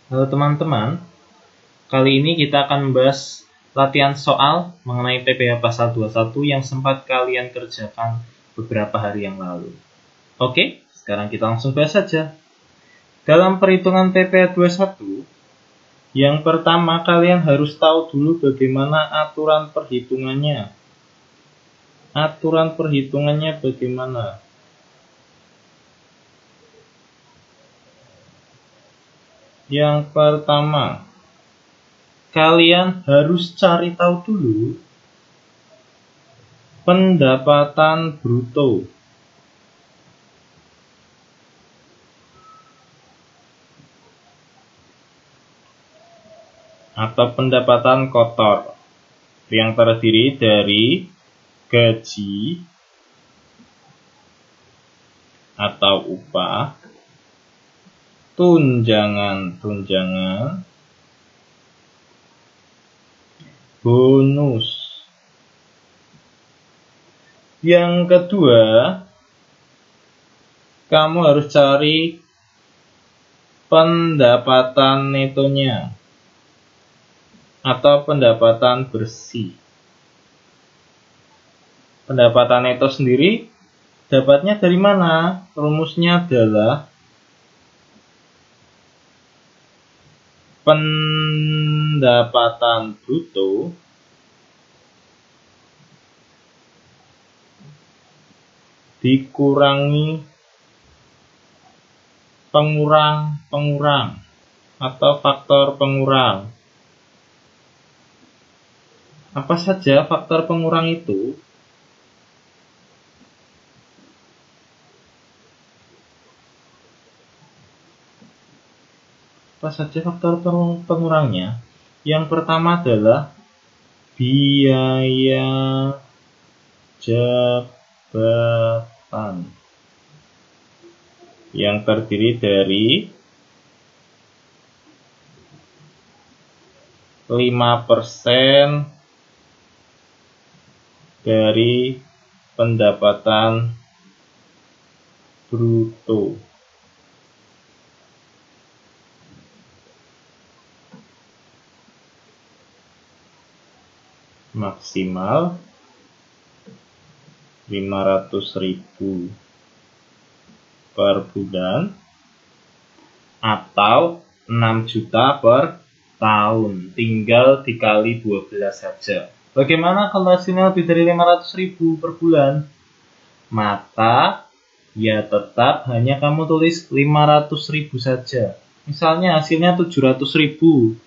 Halo teman-teman, kali ini kita akan membahas latihan soal mengenai PPh pasal 21 yang sempat kalian kerjakan beberapa hari yang lalu. Oke, sekarang kita langsung bahas saja. Dalam perhitungan PPh 21, yang pertama kalian harus tahu dulu bagaimana aturan perhitungannya. Aturan perhitungannya bagaimana? Yang pertama, kalian harus cari tahu dulu pendapatan bruto. Atau pendapatan kotor yang terdiri dari gaji atau upah, tunjangan, bonus. Yang kedua, kamu harus cari pendapatan netonya atau pendapatan bersih. Pendapatan neto sendiri dapatnya dari mana? Rumusnya adalah pendapatan bruto dikurangi pengurang atau faktor pengurang. Apa saja faktor pengurang itu? Apa saja faktor pengurangnya? Yang pertama adalah biaya jabatan yang terdiri dari 5% dari pendapatan bruto. Maksimal 500.000 per bulan atau 6 juta per tahun, tinggal dikali 12 saja. Bagaimana kalau hasilnya lebih dari 500.000 per bulan? Maka ya tetap hanya kamu tulis 500.000 saja. Misalnya hasilnya 700.000,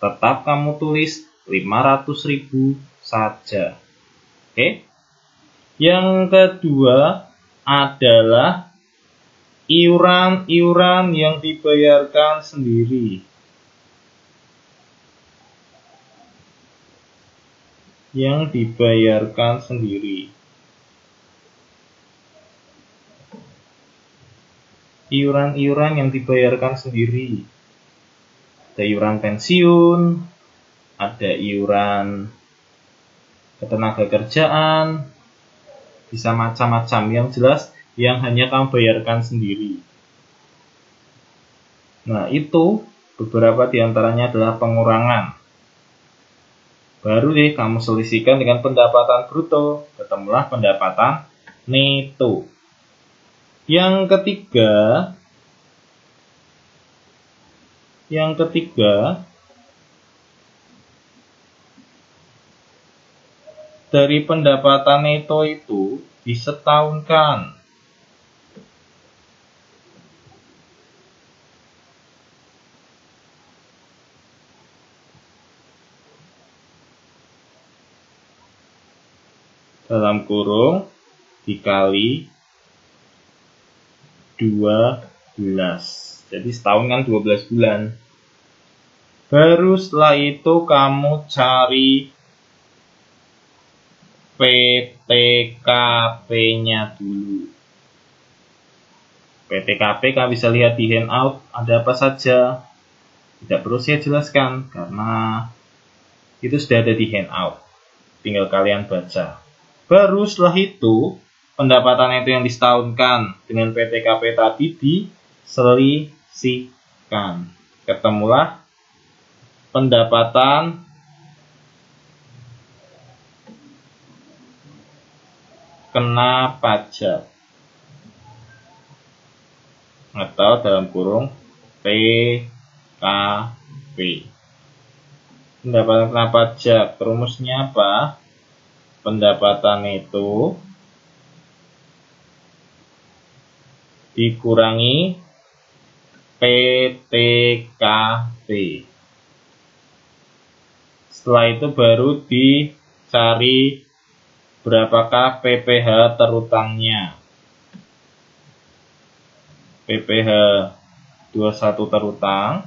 tetap kamu tulis 500.000 saja. Oke. Yang kedua adalah iuran yang dibayarkan sendiri. Yang dibayarkan sendiri. Iuran yang dibayarkan sendiri. Ada iuran pensiun, ada iuran ketenaga kerjaan, bisa macam-macam. Yang jelas yang hanya kamu bayarkan sendiri. Nah, itu beberapa diantaranya adalah pengurangan. Baru deh kamu selisihkan dengan pendapatan bruto, ketemulah pendapatan neto. Yang ketiga dari pendapatan neto itu disetahunkan. Dalam kurung dikali 12. Jadi setahun kan 12 bulan. Baru setelah itu kamu cari PTKP-nya dulu. PTKP kamu bisa lihat di handout, ada apa saja. Tidak perlu saya jelaskan karena itu sudah ada di handout. Tinggal kalian baca. Baru setelah itu pendapatan itu yang disetahunkan dengan PTKP tadi diselisihkan. ketemulah pendapatan kena pajak atau dalam kurung PKP. Pendapatan kena pajak, rumusnya apa? Pendapatan itu dikurangi PTKP. Setelah itu baru dicari berapakah PPh terutangnya. PPh 21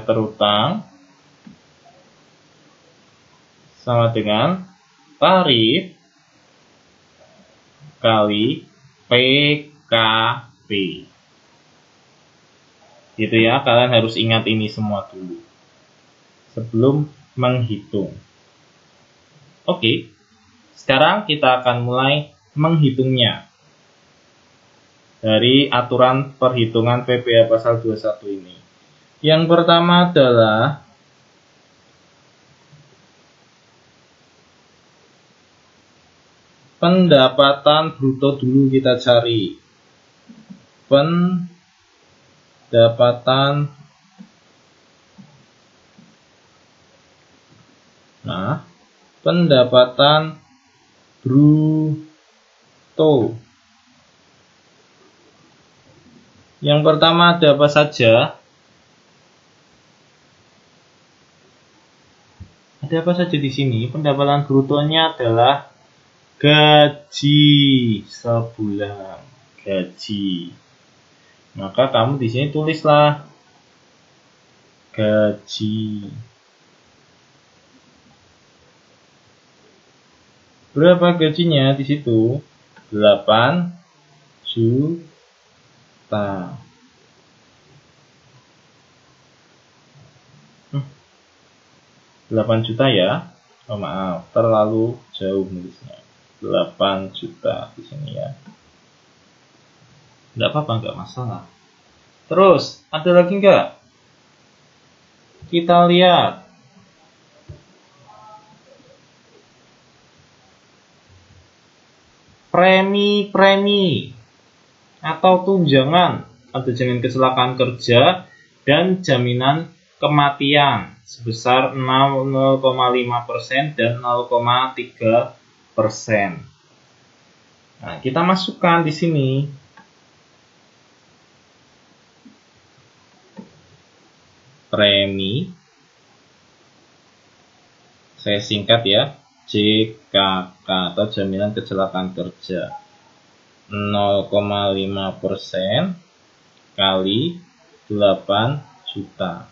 terutang sama dengan tarif kali PKP. Gitu ya, kalian harus ingat ini semua dulu sebelum menghitung. Oke, sekarang kita akan mulai menghitungnya dari aturan perhitungan PPh pasal 21 ini. Yang pertama adalah pendapatan bruto dulu kita cari. Pendapatan bruto. Yang pertama ada apa saja? Ada apa saja di sini? Pendapatan brutonya adalah gaji sebulan. Gaji. Maka kamu di sini tulislah gaji. Berapa gajinya di situ? 8 juta. 8 juta ya. Oh maaf, terlalu jauh nulisnya. 8 juta di sini ya. Enggak apa-apa, enggak masalah. Terus, ada lagi enggak? Kita lihat. Premi atau tunjangan. Ada jaminan kecelakaan kerja dan jaminan kematian sebesar 0,5% dan 0,3%. Nah, kita masukkan di sini. Premi, saya singkat ya, JKK atau jaminan kecelakaan kerja, 0,5% kali 8 juta.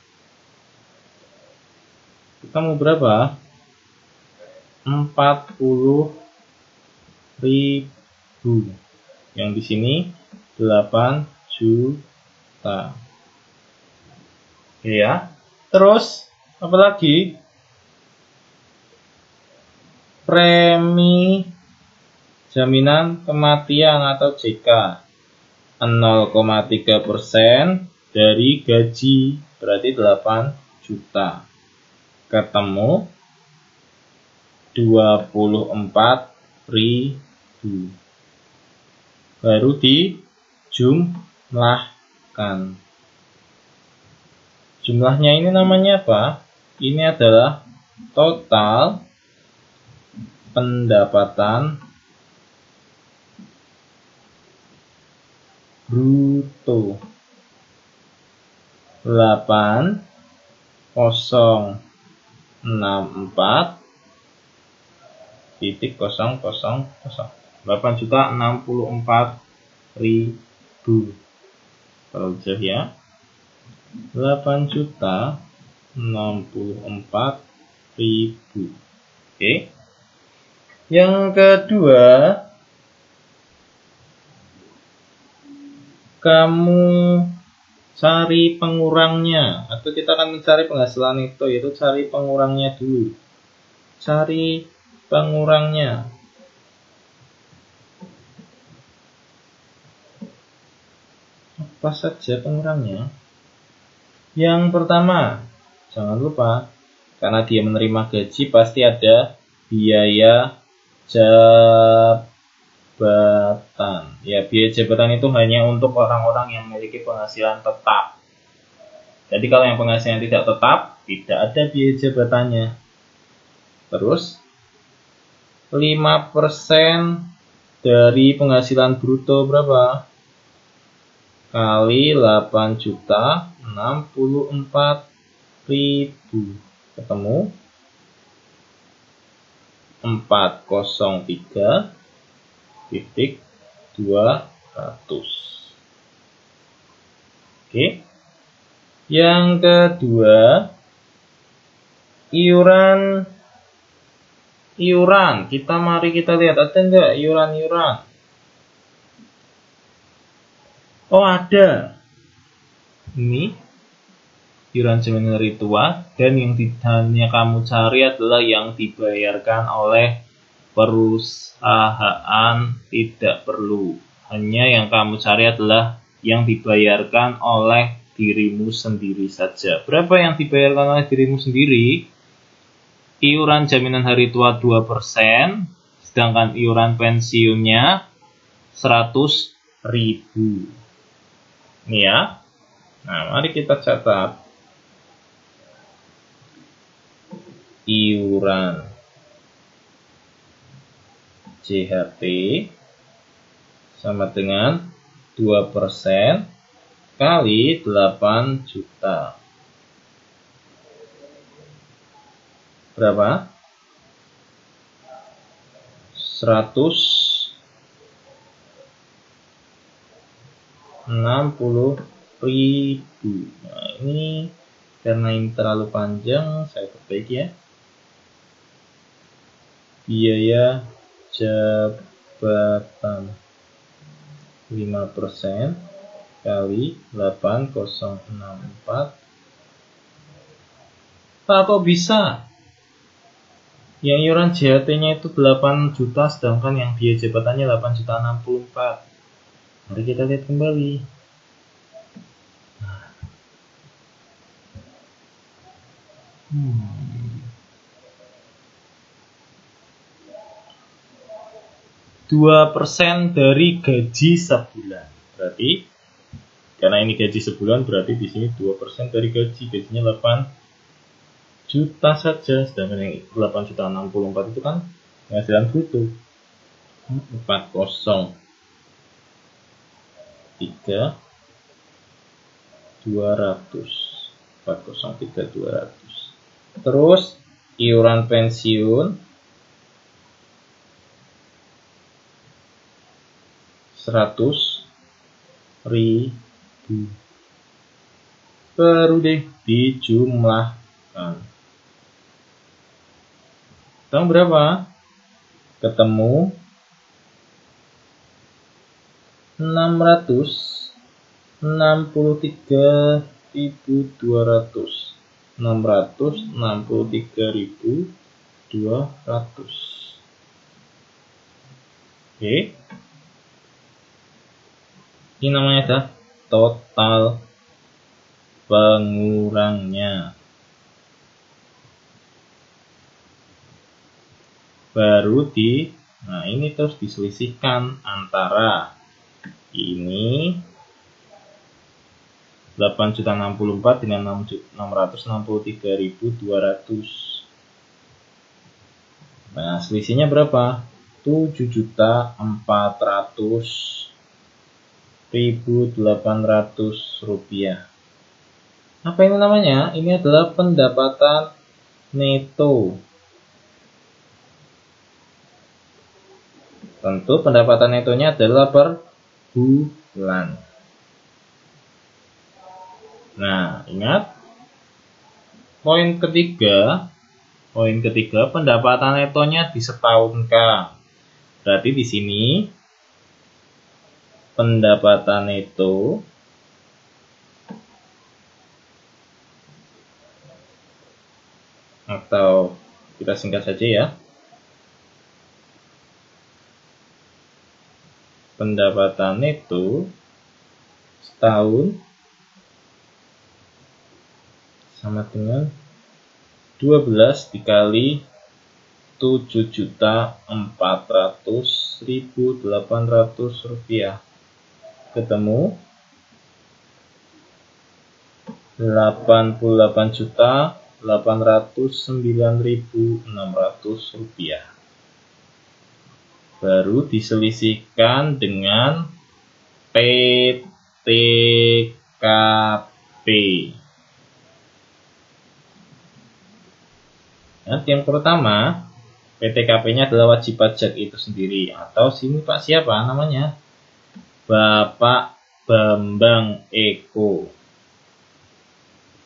Kita mau berapa? 40.000. Yang di sini 8 juta. Ya. Terus apa lagi? Premi jaminan kematian atau JK 0,3% dari gaji, berarti 8 juta. Ketemu 24.000. Baru dijumlahkan. Jumlahnya ini namanya apa? Ini adalah total pendapatan bruto. 8.064.000. 8.064.000. Kalau jauh ya. 8.064.000. Oke. Yang kedua, kamu cari pengurangnya, atau kita akan mencari penghasilan itu, yaitu cari pengurangnya dulu. Cari pengurangnya. Apa saja pengurangnya? Yang pertama, jangan lupa, karena dia menerima gaji pasti ada biaya jabatan. Ya, biaya jabatan itu hanya untuk orang-orang yang memiliki penghasilan tetap. Jadi kalau yang penghasilan tidak tetap, tidak ada biaya jabatannya. Terus 5% dari penghasilan bruto berapa? Kali 8.064.000. Ketemu 403.200. Oke. Yang kedua, iuran. Mari kita lihat, ada enggak iuran? Oh, ada. Ini iuran jaminan hari tua, dan yang hanya kamu cari adalah yang dibayarkan oleh perusahaan, tidak perlu. Hanya yang kamu cari adalah yang dibayarkan oleh dirimu sendiri saja. Berapa yang dibayarkan oleh dirimu sendiri? Iuran jaminan hari tua 2%, sedangkan iuran pensiunnya 100.000. Ini ya. Nah, mari kita catat. Iuran JHT sama dengan 2% kali 8 juta. Berapa? 160.000. Nah, ini karena ini terlalu panjang, saya perbaiki ya. Biaya jabatan 5% kali 8.064. Pak, kok bisa? Yang iuran JHT-nya itu 8 juta, sedangkan yang biaya jabatannya 8.064. Mari kita lihat kembali. Dua persen dari gaji sebulan. Berarti karena ini gaji sebulan, berarti di sini 2% dari gaji. Gajinya 8 juta saja, sedangkan yang 8.064 itu kan penghasilan bruto. 403.200. Terus iuran pensiun 100.000. Baru deh dijumlahkan. Sekarang berapa? Ketemu 663.200. 663.200. Oke. Ini namanya adalah total pengurangnya. Nah ini terus diselisihkan antara ini 8.064 dengan 663.200. Nah, selisihnya berapa? 7.400.800 rupiah. Apa ini namanya? Ini adalah pendapatan neto. Tentu pendapatan netonya adalah per bulan. Nah, ingat poin ketiga pendapatan netonya disetahunkan. Berarti di sini pendapatan neto atau kita singkat saja ya. pendapatan neto setahun sama dengan 12 dikali 7.400.800 rupiah. Ketemu 88.809.600 rupiah. Baru diselisihkan dengan PTKP. Nah, yang pertama, PTKP-nya adalah wajib pajak itu sendiri. Atau sini Pak siapa namanya? Bapak Bambang Eko.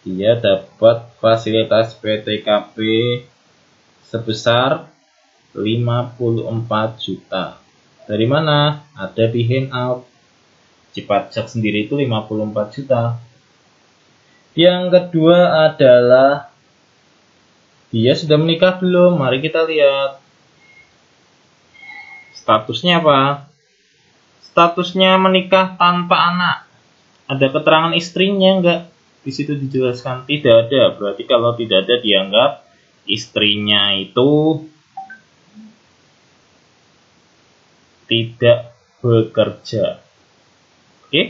Dia dapat fasilitas PTKP sebesar 54 juta. Dari mana? Ada di handout. Wajib pajak sendiri itu 54 juta. Yang kedua adalah dia sudah menikah belum? Mari kita lihat. Statusnya apa? Statusnya menikah tanpa anak. Ada keterangan istrinya enggak? Di situ dijelaskan tidak ada. Berarti kalau tidak ada dianggap istrinya itu tidak bekerja. Oke?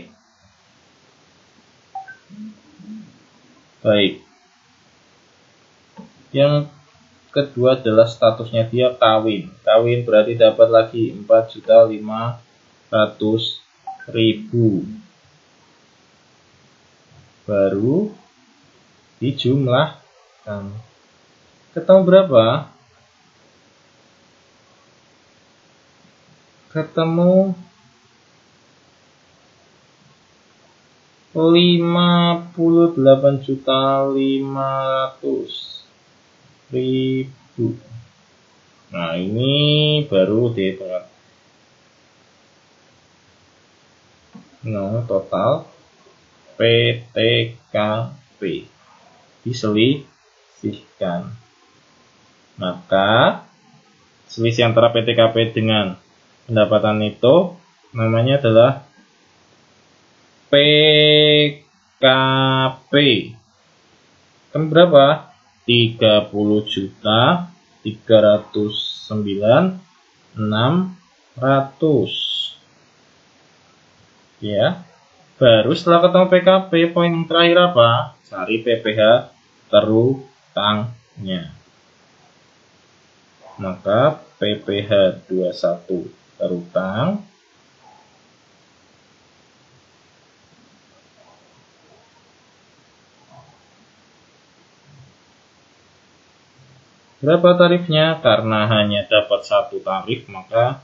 Baik. Yang kedua adalah statusnya dia kawin. Kawin berarti dapat lagi 4.500.000. Baru dijumlahkan. Ketemu berapa? Ketemu 58.500.000. Nah, ini baru dihitung. Nah, total PTKP diselisihkan. Maka selisih antara PTKP dengan pendapatan neto namanya adalah PKP. Kan berapa? 30.309.600. Ya. Baru setelah ketemu PKP, poin yang terakhir apa? Cari PPh terutangnya. Maka PPh 21 terutang berapa tarifnya? Karena hanya dapat satu tarif, maka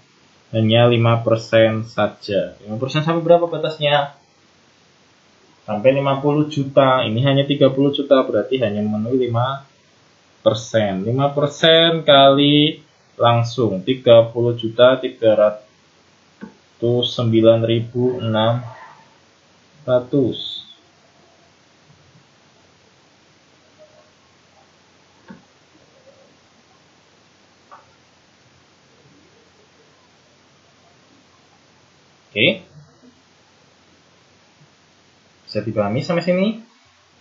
hanya 5% saja. 5% sampai berapa batasnya? Sampai 50 juta. Ini hanya 30 juta, berarti hanya memenuhi 5%. 5% kali langsung 30.309.600. Oke. Bisa dipahami sampai sini?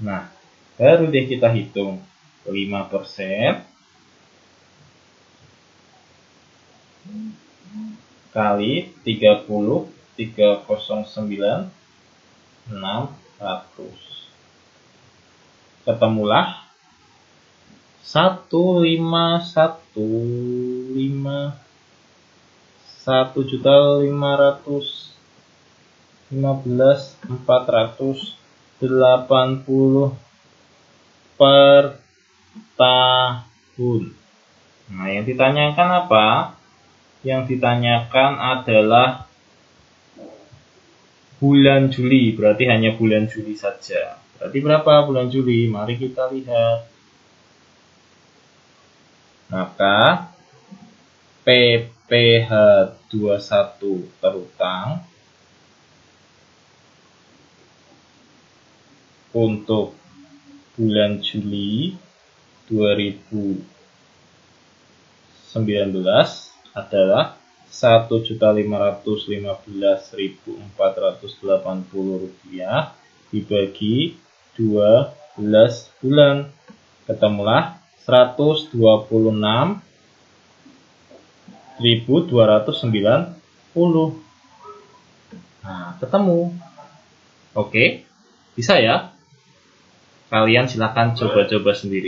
Nah, baru deh kita hitung 5% kali 30.309.600. Ketemulah 1.515.480 per tahun. Nah, yang ditanyakan apa? Yang ditanyakan adalah bulan Juli, berarti hanya bulan Juli saja. Berarti berapa bulan Juli? Mari kita lihat. Maka PPh 21 terutang untuk bulan Juli 2019 adalah Rp1.515.480 dibagi 12 bulan. Ketemulah 126.290. Nah, ketemu. Oke, bisa ya? Kalian silakan coba-coba sendiri.